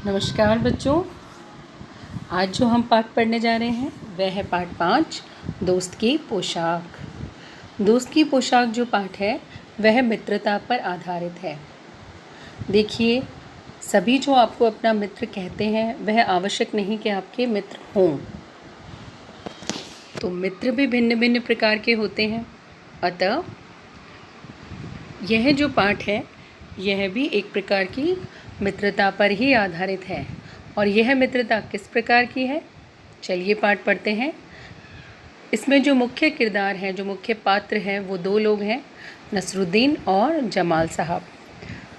नमस्कार बच्चों। आज जो हम पाठ पढ़ने जा रहे हैं वह है पाठ 5 दोस्त की पोशाक। दोस्त की पोशाक जो पाठ है वह मित्रता पर आधारित है। देखिए, सभी जो आपको अपना मित्र कहते हैं वह आवश्यक नहीं कि आपके मित्र हों। तो मित्र भी भिन्न भिन्न प्रकार के होते हैं। अतः यह जो पाठ है यह भी एक प्रकार की मित्रता पर ही आधारित है। और यह मित्रता किस प्रकार की है, चलिए पाठ पढ़ते हैं। इसमें जो मुख्य किरदार हैं, जो मुख्य पात्र हैं, वो दो लोग हैं, नसरुद्दीन और जमाल साहब।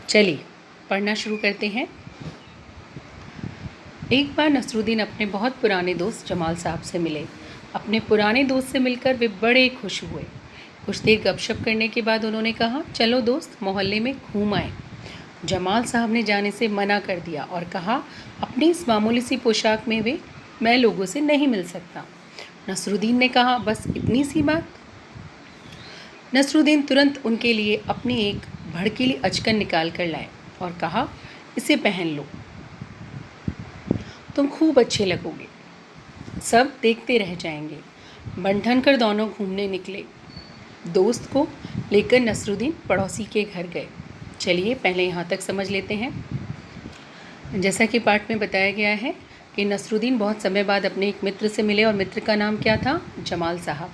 चलिए पढ़ना शुरू करते हैं। एक बार नसरुद्दीन अपने बहुत पुराने दोस्त जमाल साहब से मिले। अपने पुराने दोस्त से मिलकर वे बड़े खुश हुए। कुछ देर गपशप करने के बाद उन्होंने कहा, चलो दोस्त मोहल्ले में घूम आए। जमाल साहब ने जाने से मना कर दिया और कहा, अपनी इस मामूली सी पोशाक में मैं लोगों से नहीं मिल सकता। नसरुद्दीन ने कहा, बस इतनी सी बात। नसरुद्दीन तुरंत उनके लिए अपनी एक भड़कीली अचकन निकाल कर लाए और कहा, इसे पहन लो, तुम खूब अच्छे लगोगे, सब देखते रह जाएंगे। बंधन कर दोनों घूमने निकले। दोस्त को लेकर नसरुद्दीन पड़ोसी के घर गए। चलिए पहले यहाँ तक समझ लेते हैं। जैसा कि पाठ में बताया गया है कि नसरुद्दीन बहुत समय बाद अपने एक मित्र से मिले और मित्र का नाम क्या था, जमाल साहब।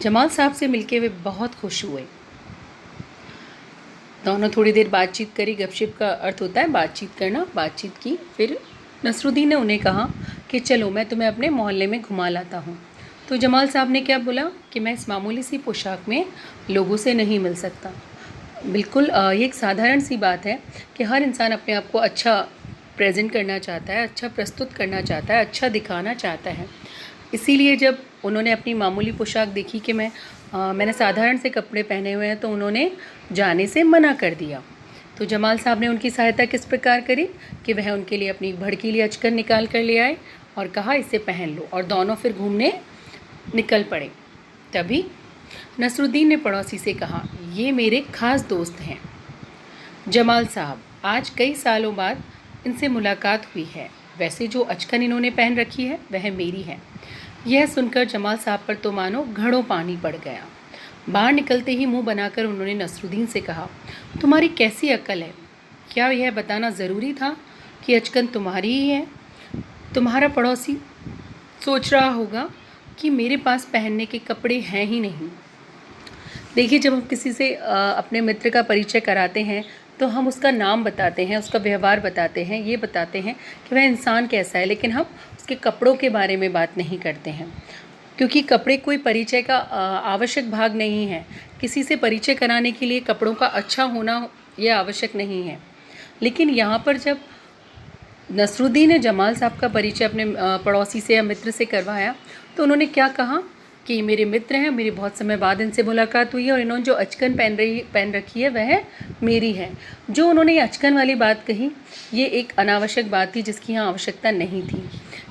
जमाल साहब से मिलके वे बहुत खुश हुए। दोनों थोड़ी देर बातचीत करी। गपशप का अर्थ होता है बातचीत करना। बातचीत की। फिर नसरुद्दीन ने उन्हें कहा कि चलो मैं तुम्हें अपने मोहल्ले में घुमा लाता हूँ। तो जमाल साहब ने क्या बोला कि मैं इस मामूली सी पोशाक में लोगों से नहीं मिल सकता। बिल्कुल ये एक साधारण सी बात है कि हर इंसान अपने आप को अच्छा प्रेजेंट करना चाहता है, अच्छा प्रस्तुत करना चाहता है, अच्छा दिखाना चाहता है। इसीलिए जब उन्होंने अपनी मामूली पोशाक देखी कि मैंने साधारण से कपड़े पहने हुए हैं, तो उन्होंने जाने से मना कर दिया। तो जमाल साहब ने उनकी सहायता किस प्रकार करी कि वह उनके लिए अपनी भड़कीली अचकन निकाल कर ले आए और कहा, इसे पहन लो, और दोनों फिर घूमने निकल पड़े। तभी नसरुद्दीन ने पड़ोसी से कहा, ये मेरे ख़ास दोस्त हैं जमाल साहब, आज कई सालों बाद इनसे मुलाकात हुई है। वैसे जो अचकन इन्होंने पहन रखी है वह मेरी है। यह सुनकर जमाल साहब पर तो मानो घड़ों पानी पड़ गया। बाहर निकलते ही मुंह बनाकर उन्होंने नसरुद्दीन से कहा, तुम्हारी कैसी अक्ल है, क्या यह बताना ज़रूरी था कि अचकन तुम्हारी ही है? तुम्हारा पड़ोसी सोच रहा होगा कि मेरे पास पहनने के कपड़े हैं ही नहीं। देखिए, जब हम किसी से अपने मित्र का परिचय कराते हैं तो हम उसका नाम बताते हैं, उसका व्यवहार बताते हैं, ये बताते हैं कि वह इंसान कैसा है, लेकिन हम उसके कपड़ों के बारे में बात नहीं करते हैं, क्योंकि कपड़े कोई परिचय का आवश्यक भाग नहीं है। किसी से परिचय कराने के लिए कपड़ों का अच्छा होना यह आवश्यक नहीं है। लेकिन यहाँ पर जब नसरुद्दीन ने जमाल साहब का परिचय अपने पड़ोसी से या मित्र से करवाया तो उन्होंने क्या कहा कि मेरे मित्र हैं, मेरी बहुत समय बाद इनसे मुलाकात हुई है और इन्होंने जो अचकन पहन रखी है वह मेरी है। जो उन्होंने ये अचकन वाली बात कही, ये एक अनावश्यक बात थी जिसकी यहाँ आवश्यकता नहीं थी।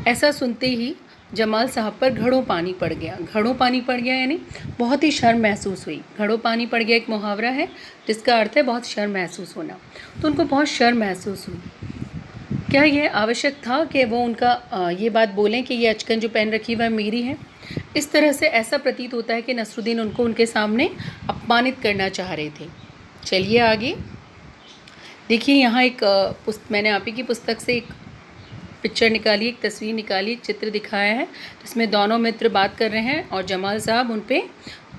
ऐसा सुनते ही जमाल साहब पर घड़ों पानी पड़ गया। घड़ों पानी पड़ गया यानी बहुत ही शर्म महसूस हुई। घड़ों पानी पड़ गया एक मुहावरा है जिसका अर्थ है बहुत शर्म महसूस होना। तो उनको बहुत शर्म महसूस हुई। क्या यह आवश्यक था कि वो उनका ये बात बोलें कि ये अचकन जो पहन रखी वह मेरी है? इस तरह से ऐसा प्रतीत होता है कि नसरुद्दीन उनको उनके सामने अपमानित करना चाह रहे थे। चलिए आगे देखिए, यहाँ एक मैंने आप ही की पुस्तक से एक पिक्चर निकाली, एक तस्वीर निकाली, एक चित्र दिखाया है जिसमें दोनों मित्र बात कर रहे हैं और जमाल साहब उन पे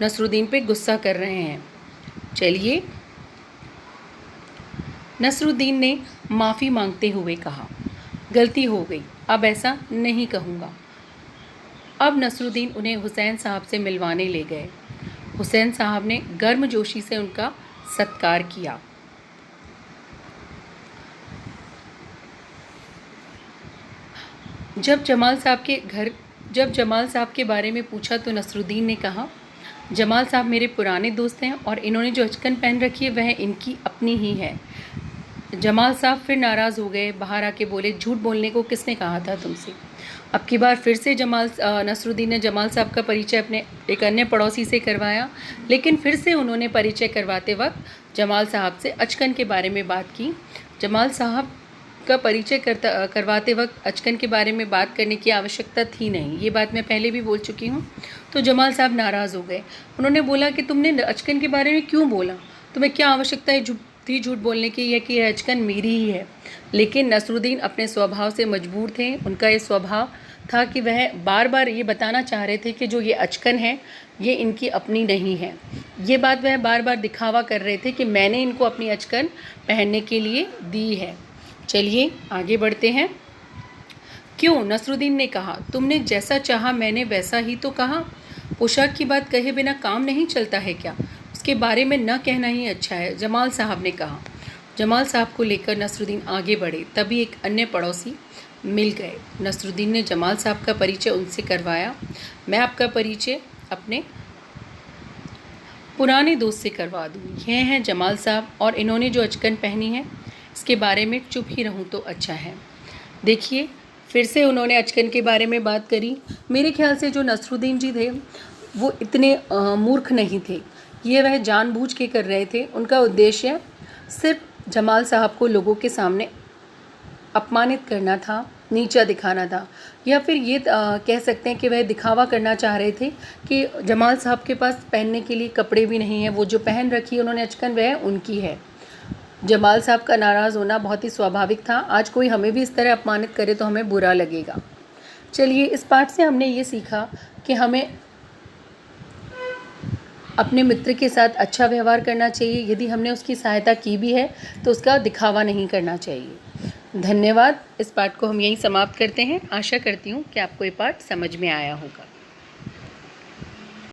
नसरुद्दीन पे गुस्सा कर रहे हैं। चलिए, नसरुद्दीन ने माफ़ी मांगते हुए कहा, गलती हो गई, अब ऐसा नहीं कहूँगा। अब नसरुद्दीन उन्हें हुसैन साहब से मिलवाने ले गए। हुसैन साहब ने गर्मजोशी से उनका सत्कार किया। जब जमाल साहब के बारे में पूछा तो नसरुद्दीन ने कहा, जमाल साहब मेरे पुराने दोस्त हैं और इन्होंने जो अचकन पहन रखी है वह इनकी अपनी ही है। जमाल साहब फिर नाराज़ हो गए, बाहर आके बोले, झूठ बोलने को किसने कहा था तुमसे? अब की बार फिर से नसरुद्दीन ने जमाल साहब का परिचय अपने एक अन्य पड़ोसी से करवाया, लेकिन फिर से उन्होंने परिचय करवाते वक्त जमाल साहब से अचकन के बारे में बात की। जमाल साहब का परिचय करवाते वक्त अचकन के बारे में बात करने की आवश्यकता थी नहीं। ये बात मैं पहले भी बोल चुकी हूँ। तो जमाल साहब नाराज़ हो गए। उन्होंने बोला कि तुमने अचकन के बारे में क्यों बोला? तुम्हें क्या आवश्यकता है झूठ बोलने की? यह कि अचकन मेरी ही है। लेकिन नसरुद्दीन अपने स्वभाव से मजबूर थे। उनका ये स्वभाव था कि वह बार बार ये बताना चाह रहे थे कि जो ये अचकन है ये इनकी अपनी नहीं है। ये बात वह बार बार दिखावा कर रहे थे कि मैंने इनको अपनी अचकन पहनने के लिए दी है। चलिए आगे बढ़ते हैं। क्यों? नसरुद्दीन ने कहा। तुमने जैसा चाहा मैंने वैसा ही तो कहा। पोशाक की बात कहे बिना काम नहीं चलता है क्या? उसके बारे में न कहना ही अच्छा है, जमाल साहब ने कहा। जमाल साहब को लेकर नसरुद्दीन आगे बढ़े। तभी एक अन्य पड़ोसी मिल गए। नसरुद्दीन ने जमाल साहब का परिचय उनसे करवाया। मैं आपका परिचय अपने पुराने दोस्त से करवा दूँ। यह हैं जमाल साहब, और इन्होंने जो अचकन पहनी है इसके बारे में चुप ही रहूँ तो अच्छा है। देखिए फिर से उन्होंने अचकन के बारे में बात करी। मेरे ख्याल से जो नसरुद्दीन जी थे वो इतने मूर्ख नहीं थे। ये वह जानबूझ के कर रहे थे। उनका उद्देश्य सिर्फ जमाल साहब को लोगों के सामने अपमानित करना था, नीचा दिखाना था, या फिर ये कह सकते हैं कि वह दिखावा करना चाह रहे थे कि जमाल साहब के पास पहनने के लिए कपड़े भी नहीं हैं। वो जो पहन रखी है उन्होंने अचकन वह उनकी है। जमाल साहब का नाराज़ होना बहुत ही स्वाभाविक था। आज कोई हमें भी इस तरह अपमानित करे तो हमें बुरा लगेगा। चलिए इस पाठ से हमने ये सीखा कि हमें अपने मित्र के साथ अच्छा व्यवहार करना चाहिए। यदि हमने उसकी सहायता की भी है तो उसका दिखावा नहीं करना चाहिए। धन्यवाद। इस पाठ को हम यहीं समाप्त करते हैं। आशा करती हूँ कि आपको ये पाठ समझ में आया होगा।